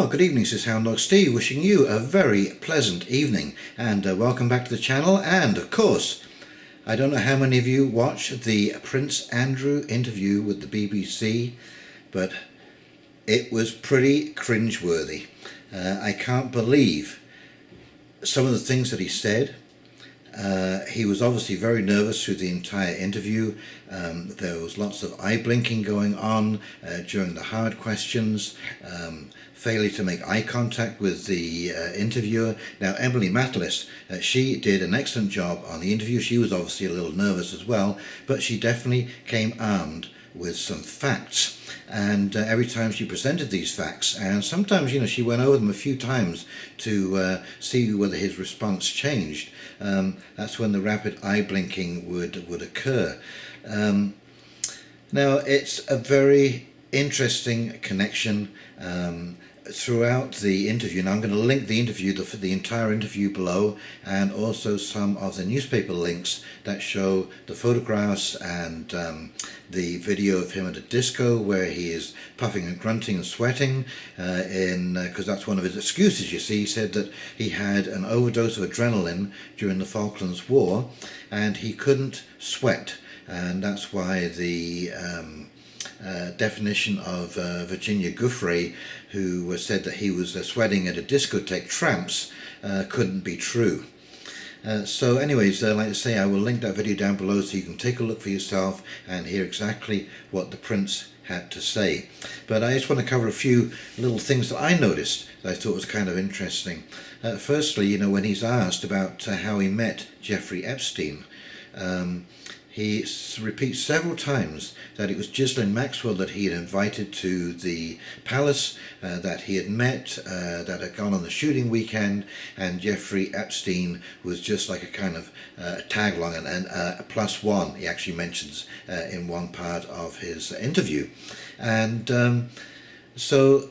Well, good evening, this is Hound Dog Steve, wishing you a very pleasant evening, and welcome back to the channel. And of course, I don't know how many of you watched the Prince Andrew interview with the BBC, but it was pretty cringe-worthy. I can't believe some of the things that he said. He was obviously very nervous through the entire interview. There was lots of eye blinking going on during the hard questions, failure to make eye contact with the interviewer. Now, Emily Matalis, she did an excellent job on the interview. She was obviously a little nervous as well, but she definitely came armed with some facts. And every time she presented these facts, and sometimes, you know, she went over them a few times to see whether his response changed. That's when the rapid eye blinking would occur. Now, it's a very interesting connection throughout the interview. Now, I'm going to link the interview, the entire interview below, and also some of the newspaper links that show the photographs and the video of him at a disco where he is puffing and grunting and sweating because that's one of his excuses, you see. He said that he had an overdose of adrenaline during the Falklands War and he couldn't sweat, and that's why the definition of Virginia Giuffre, who said that he was sweating at a discotheque trance, couldn't be true. So anyways, like I say, I will link that video down below so you can take a look for yourself and hear exactly what the Prince had to say. But I just want to cover a few little things that I noticed that I thought was kind of interesting. Firstly, you know, when he's asked about how he met Jeffrey Epstein, he repeats several times that it was Ghislaine Maxwell that he had invited to the palace, that he had met, that had gone on the shooting weekend, and Jeffrey Epstein was just like a kind of tag along and a plus one, he actually mentions in one part of his interview. And so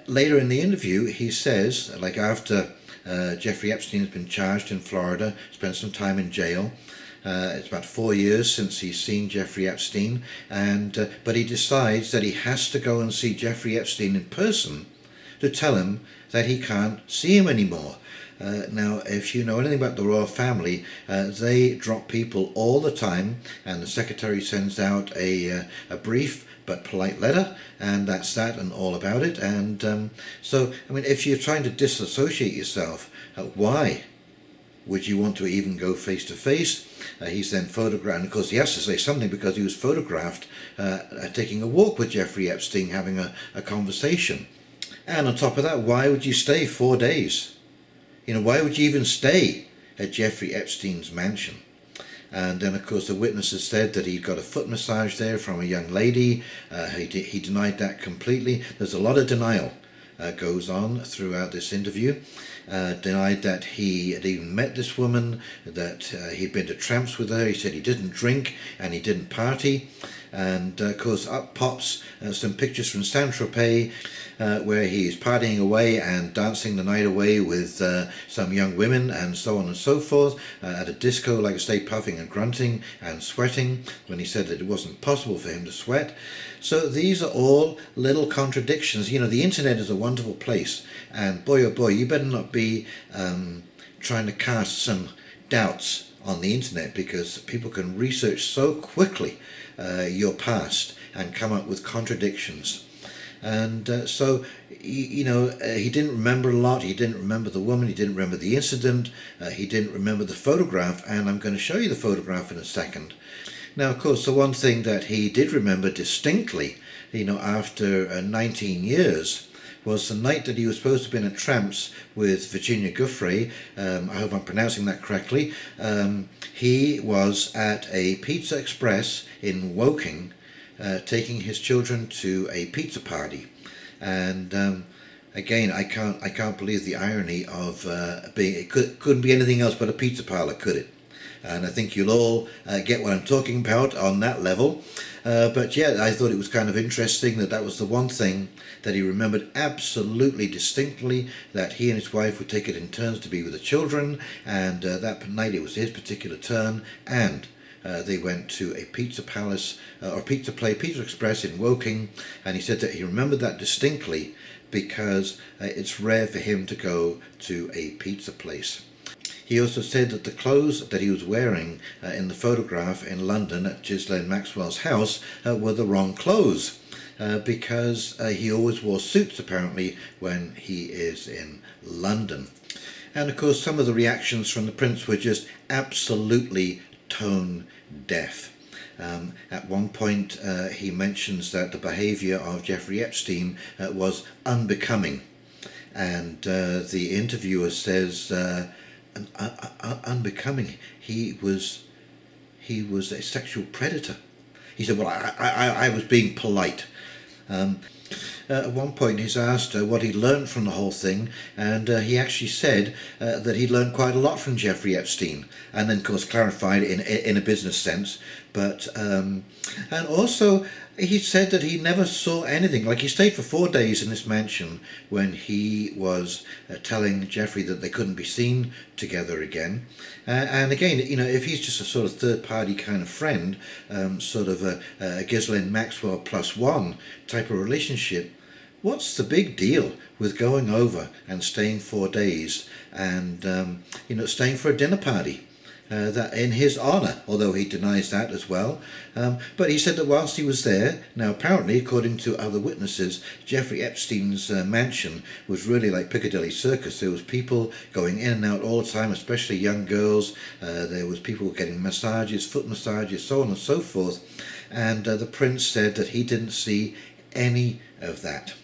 later in the interview he says, like after Jeffrey Epstein has been charged in Florida, spent some time in jail. It's about 4 years since he's seen Jeffrey Epstein, and but he decides that he has to go and see Jeffrey Epstein in person to tell him that he can't see him anymore. Now, if you know anything about the royal family, they drop people all the time, and the secretary sends out a brief but polite letter, and that's that and all about it. And so, I mean, if you're trying to disassociate yourself, why would you want to even go face to face? He's then photographed, and of course he has to say something because he was photographed taking a walk with Jeffrey Epstein, having a conversation. And on top of that, why would you stay 4 days? You know, why would you even stay at Jeffrey Epstein's mansion? And then of course the witnesses said that he'd got a foot massage there from a young lady. He denied that completely. There's a lot of denial goes on throughout this interview. Denied that he had even met this woman, that he'd been to tramps with her. He said he didn't drink and he didn't party. And of course up pops some pictures from Tropez where he's partying away and dancing the night away with some young women and so on and so forth, at a disco, like I say, puffing and grunting and sweating, when he said that it wasn't possible for him to sweat. So these are all little contradictions. You know, the internet is a wonderful place, and boy oh boy, you better not be trying to cast some doubts on the internet, because people can research so quickly your past and come up with contradictions. And so, you know, he didn't remember a lot. He didn't remember the woman, he didn't remember the incident, he didn't remember the photograph, and I'm going to show you the photograph in a second. Now, of course, the one thing that he did remember distinctly, you know, after 19 years, was the night that he was supposed to have been at Tramps with Virginia Giuffre. I hope I'm pronouncing that correctly. He was at a Pizza Express in Woking, taking his children to a pizza party. And again, I can't believe the irony of being, it couldn't be anything else but a pizza parlor, could it? And I think you'll all get what I'm talking about on that level. But yeah, I thought it was kind of interesting that that was the one thing that he remembered absolutely distinctly, that he and his wife would take it in turns to be with the children, and that night it was his particular turn, and they went to a pizza palace, or pizza Express in Woking, and he said that he remembered that distinctly, because it's rare for him to go to a pizza place. He also said that the clothes that he was wearing in the photograph in London at Ghislaine Maxwell's house were the wrong clothes, because he always wore suits apparently when he is in London. And of course some of the reactions from the Prince were just absolutely tone deaf. At one point he mentions that the behaviour of Jeffrey Epstein was unbecoming, and the interviewer says unbecoming. He was a sexual predator. He said, well, I was being polite. At one point he's asked what he learned from the whole thing, and he actually said that he learned quite a lot from Jeffrey Epstein, and then of course clarified it in a business sense. But and also he said that he never saw anything. Like, he stayed for 4 days in this mansion when he was telling Jeffrey that they couldn't be seen together again. And again, you know, if he's just a sort of third-party kind of friend, sort of a Ghislaine Maxwell +1 type of relationship, what's the big deal with going over and staying 4 days and, you know, staying for a dinner party? That in his honour, although he denies that as well. But he said that whilst he was there, now apparently, according to other witnesses, Jeffrey Epstein's mansion was really like Piccadilly Circus. There was people going in and out all the time, especially young girls. There was people getting massages, foot massages, so on and so forth. And the Prince said that he didn't see any of that,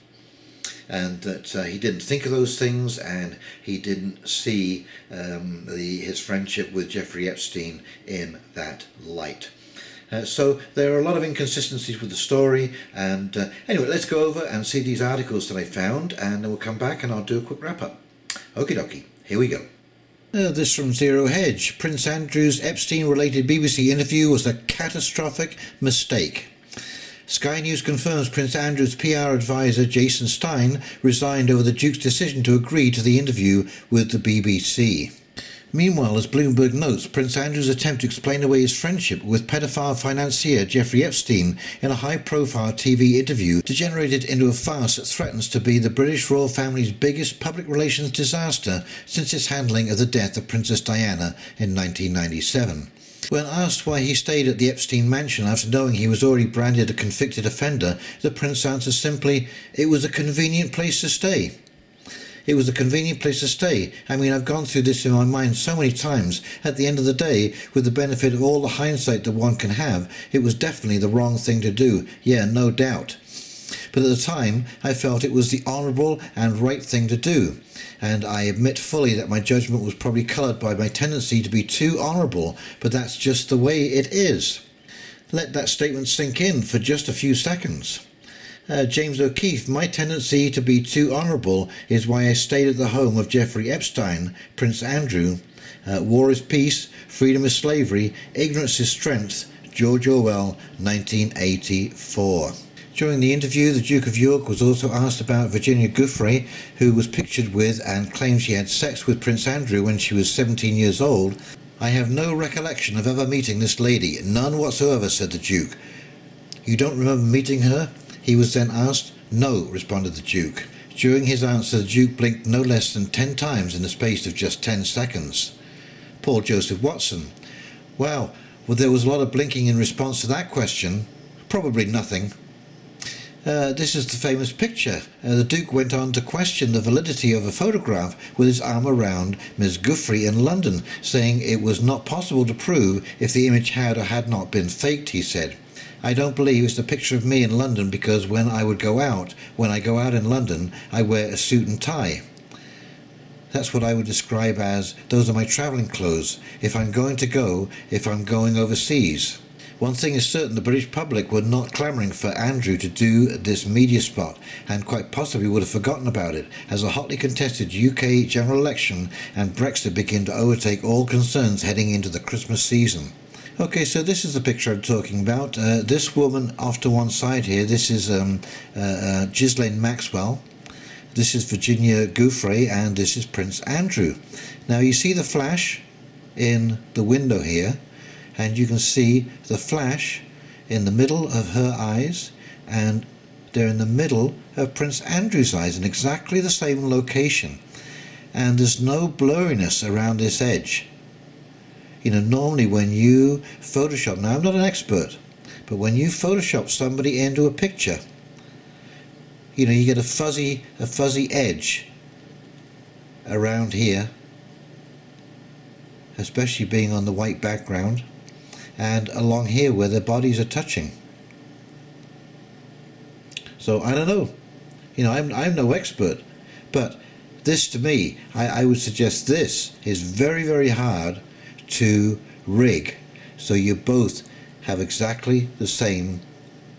and that he didn't think of those things, and he didn't see his friendship with Jeffrey Epstein in that light. So there are a lot of inconsistencies with the story, and anyway, let's go over and see these articles that I found, and then we'll come back and I'll do a quick wrap-up. Okie dokie, here we go. This from Zero Hedge. Prince Andrew's Epstein-related BBC interview was a catastrophic mistake. Sky News confirms Prince Andrew's PR advisor Jason Stein resigned over the Duke's decision to agree to the interview with the BBC. Meanwhile, as Bloomberg notes, Prince Andrew's attempt to explain away his friendship with pedophile financier Jeffrey Epstein in a high-profile TV interview degenerated into a farce that threatens to be the British royal family's biggest public relations disaster since its handling of the death of Princess Diana in 1997. When asked why he stayed at the Epstein mansion after knowing he was already branded a convicted offender, the Prince answered simply, "It was a convenient place to stay." It was a convenient place to stay. I mean, I've gone through this in my mind so many times. At the end of the day, with the benefit of all the hindsight that one can have, it was definitely the wrong thing to do. Yeah, no doubt. But at the time, I felt it was the honourable and right thing to do. And I admit fully that my judgment was probably coloured by my tendency to be too honourable, but that's just the way it is. Let that statement sink in for just a few seconds. James O'Keefe, my tendency to be too honourable is why I stayed at the home of Jeffrey Epstein, Prince Andrew. War is peace, freedom is slavery, ignorance is strength. George Orwell, 1984. During the interview, the Duke of York was also asked about Virginia Giuffre, who was pictured with and claimed she had sex with Prince Andrew when she was 17 years old. "I have no recollection of ever meeting this lady, none whatsoever," said the Duke. "You don't remember meeting her?" he was then asked. "No," responded the Duke. During his answer, the Duke blinked no less than 10 times in the space of just 10 seconds. Paul Joseph Watson. Well, there was a lot of blinking in response to that question. Probably nothing. This is the famous picture. The Duke went on to question the validity of a photograph with his arm around Ms. Giuffre in London, saying it was not possible to prove if the image had or had not been faked, he said. "I don't believe it's a picture of me in London because when I go out in London, I wear a suit and tie. That's what I would describe as, those are my travelling clothes, if I'm going overseas." One thing is certain, the British public were not clamouring for Andrew to do this media spot, and quite possibly would have forgotten about it, as a hotly contested UK general election and Brexit begin to overtake all concerns heading into the Christmas season. Okay, so this is the picture I'm talking about. This woman off to one side here, this is Ghislaine Maxwell, this is Virginia Giuffre, and this is Prince Andrew. Now you see the flash in the window here, and you can see the flash in the middle of her eyes, and they're in the middle of Prince Andrew's eyes in exactly the same location, and there's no blurriness around this edge. You know, normally when you Photoshop, now I'm not an expert, but when you Photoshop somebody into a picture, you know, you get a fuzzy edge around here, especially being on the white background, and along here where their bodies are touching. So I don't know, you know, I'm no expert, but this to me, I would suggest this is very, very hard to rig, so you both have exactly the same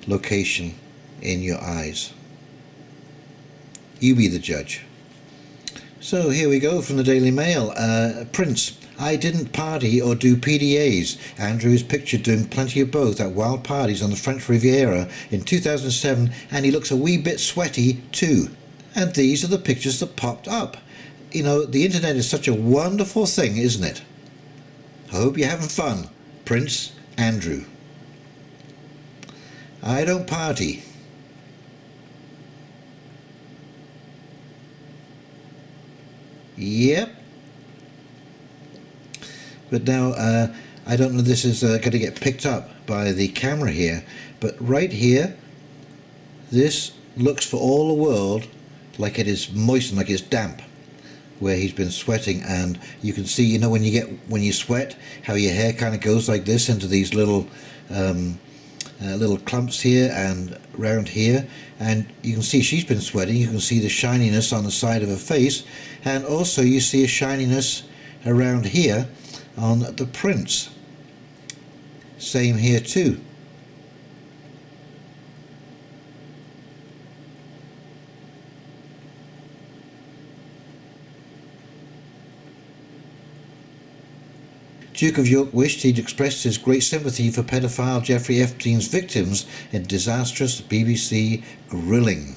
location in your eyes. You be the judge. So here we go from the Daily Mail. Prince, I didn't party or do PDAs. Andrew is pictured doing plenty of both at wild parties on the French Riviera in 2007, and he looks a wee bit sweaty too. And these are the pictures that popped up. You know, the internet is such a wonderful thing, isn't it? I hope you're having fun, Prince Andrew. I don't party. Yep. But now, I don't know if this is going to get picked up by the camera here, but right here, this looks for all the world like it is moistened, like it's damp, where he's been sweating. And you can see, you know, when you sweat, how your hair kind of goes like this into these little clumps here and round here, and you can see she's been sweating. You can see the shininess on the side of her face, and also you see a shininess around here on the prince. Same here too. Duke of York wished he'd expressed his great sympathy for paedophile Jeffrey Epstein's victims in disastrous BBC grilling.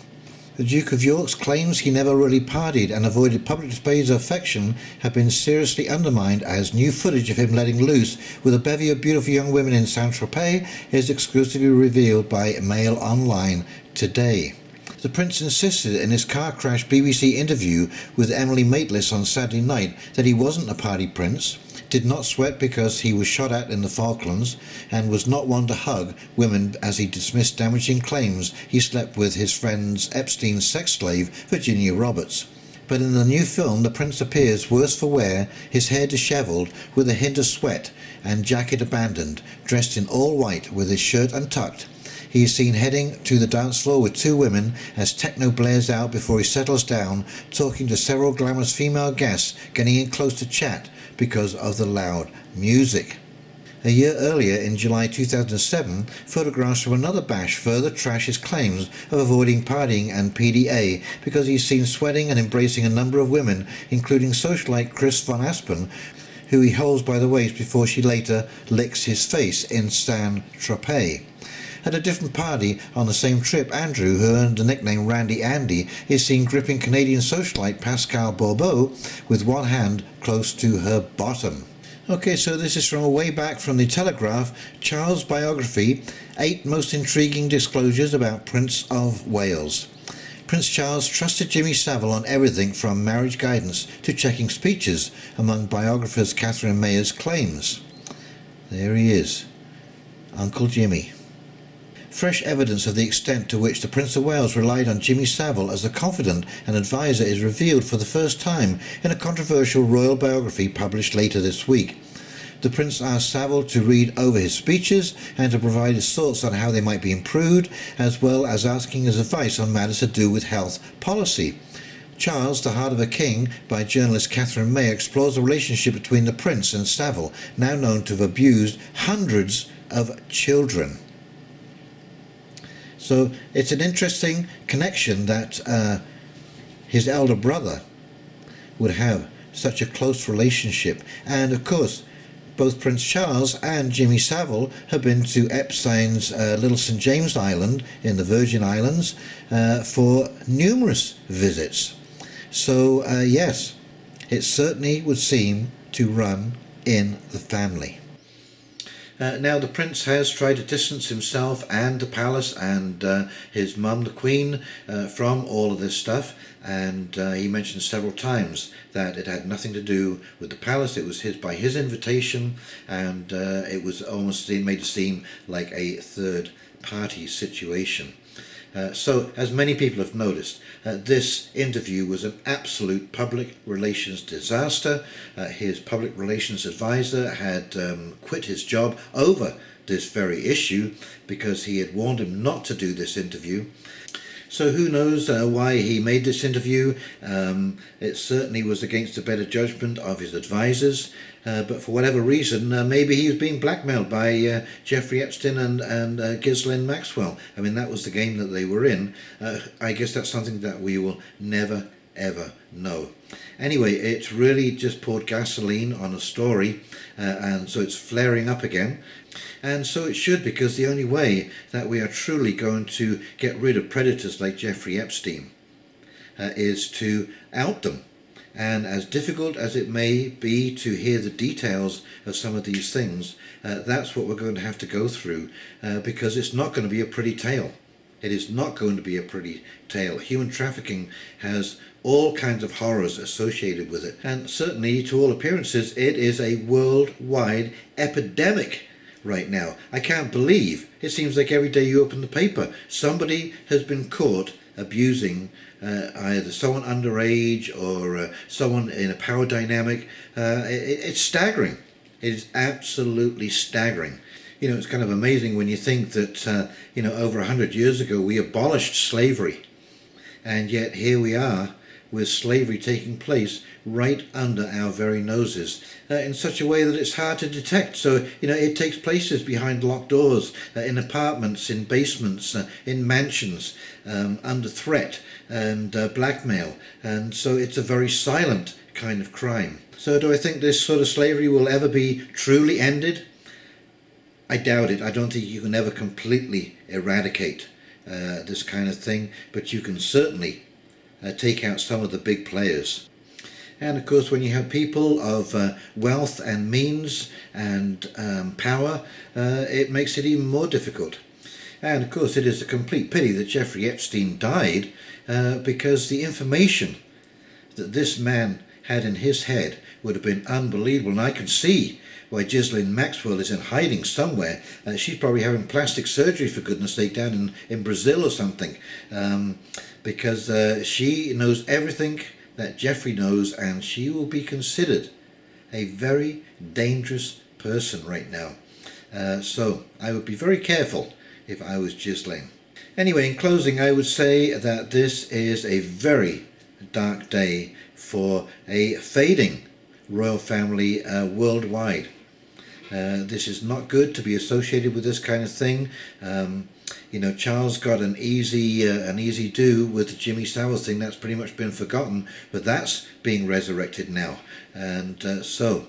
The Duke of York's claims he never really partied and avoided public displays of affection have been seriously undermined as new footage of him letting loose with a bevy of beautiful young women in Saint-Tropez is exclusively revealed by Mail Online today. The Prince insisted in his car crash BBC interview with Emily Maitlis on Saturday night that he wasn't a party prince, did not sweat because he was shot at in the Falklands, and was not one to hug women as he dismissed damaging claims he slept with his friend's Epstein's sex slave, Virginia Roberts. But in the new film, the Prince appears worse for wear, his hair dishevelled with a hint of sweat and jacket abandoned, dressed in all white with his shirt untucked. He is seen heading to the dance floor with two women as techno blares out before he settles down, talking to several glamorous female guests, getting in close to chat because of the loud music. A year earlier, in July 2007, photographs from another bash further trash his claims of avoiding partying and PDA because he's seen sweating and embracing a number of women, including socialite Chris von Aspen, who he holds by the waist before she later licks his face in Saint-Tropez. At a different party on the same trip, Andrew, who earned the nickname Randy Andy, is seen gripping Canadian socialite Pascal Bourbeau with one hand close to her bottom. Okay, so this is from way back from the Telegraph, Charles' biography, 8 most intriguing disclosures about Prince of Wales. Prince Charles trusted Jimmy Savile on everything from marriage guidance to checking speeches, among biographers Catherine Mayer's claims. There he is, Uncle Jimmy. Fresh evidence of the extent to which the Prince of Wales relied on Jimmy Savile as a confidant and advisor is revealed for the first time in a controversial royal biography published later this week. The Prince asked Savile to read over his speeches and to provide his thoughts on how they might be improved, as well as asking his advice on matters to do with health policy. Charles, the Heart of a King, by journalist Catherine Mayer, explores the relationship between the Prince and Savile, now known to have abused hundreds of children. So it's an interesting connection that his elder brother would have such a close relationship. And of course, both Prince Charles and Jimmy Savile have been to Epstein's Little St. James Island in the Virgin Islands for numerous visits. So yes, it certainly would seem to run in the family. Now the prince has tried to distance himself and the palace and his mum, the queen, from all of this stuff, and he mentioned several times that it had nothing to do with the palace. It was by his invitation, and it was almost made to seem like a third party situation. So, as many people have noticed, this interview was an absolute public relations disaster. His public relations advisor had quit his job over this very issue because he had warned him not to do this interview. So who knows why he made this interview. It certainly was against the better judgment of his advisors, but for whatever reason, maybe he was being blackmailed by Jeffrey Epstein and Ghislaine Maxwell. I mean, that was the game that they were in. I guess that's something that we will never ever know. Anyway, it's really just poured gasoline on a story, and so it's flaring up again. And so it should, because the only way that we are truly going to get rid of predators like Jeffrey Epstein is to out them. And as difficult as it may be to hear the details of some of these things, that's what we're going to have to go through, because it's not going to be a pretty tale. It is not going to be a pretty tale. Human trafficking has all kinds of horrors associated with it. And certainly, to all appearances, it is a worldwide epidemic right now. I can't believe, it seems like every day you open the paper, somebody has been caught abusing either someone underage or someone in a power dynamic. It's staggering. It is absolutely staggering. You know, it's kind of amazing when you think that, over 100 years ago we abolished slavery, and yet here we are with slavery taking place right under our very noses in such a way that it's hard to detect. So, it takes places behind locked doors, in apartments, in basements, in mansions, under threat and blackmail. And so it's a very silent kind of crime. So do I think this sort of slavery will ever be truly ended? I doubt it. I don't think you can ever completely eradicate this kind of thing, but you can certainly take out some of the big players. And of course, when you have people of wealth and means and power, it makes it even more difficult. And of course, it is a complete pity that Jeffrey Epstein died, because the information that this man had in his head would have been unbelievable. And I can see why Ghislaine Maxwell is in hiding somewhere. She's probably having plastic surgery, for goodness sake, down in Brazil or something, because she knows everything that Jeffrey knows, and she will be considered a very dangerous person right now. So I would be very careful if I was Ghislaine. Anyway, in closing, I would say that this is a very dark day for a fading royal family worldwide. This is not good to be associated with this kind of thing. Charles got an easy do with the Jimmy Savile thing. That's pretty much been forgotten, but that's being resurrected now. And so,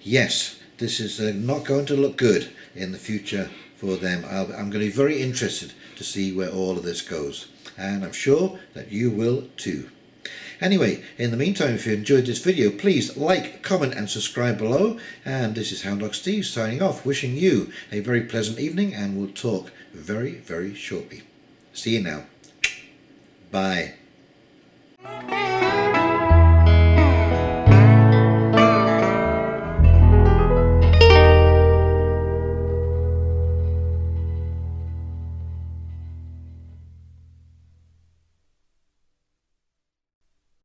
yes, this is not going to look good in the future for them. I'm going to be very interested to see where all of this goes, and I'm sure that you will too. Anyway, in the meantime, if you enjoyed this video, please like, comment and subscribe below. And this is Hound Dog Steve signing off, wishing you a very pleasant evening, and we'll talk very, very shortly. See you now. Bye.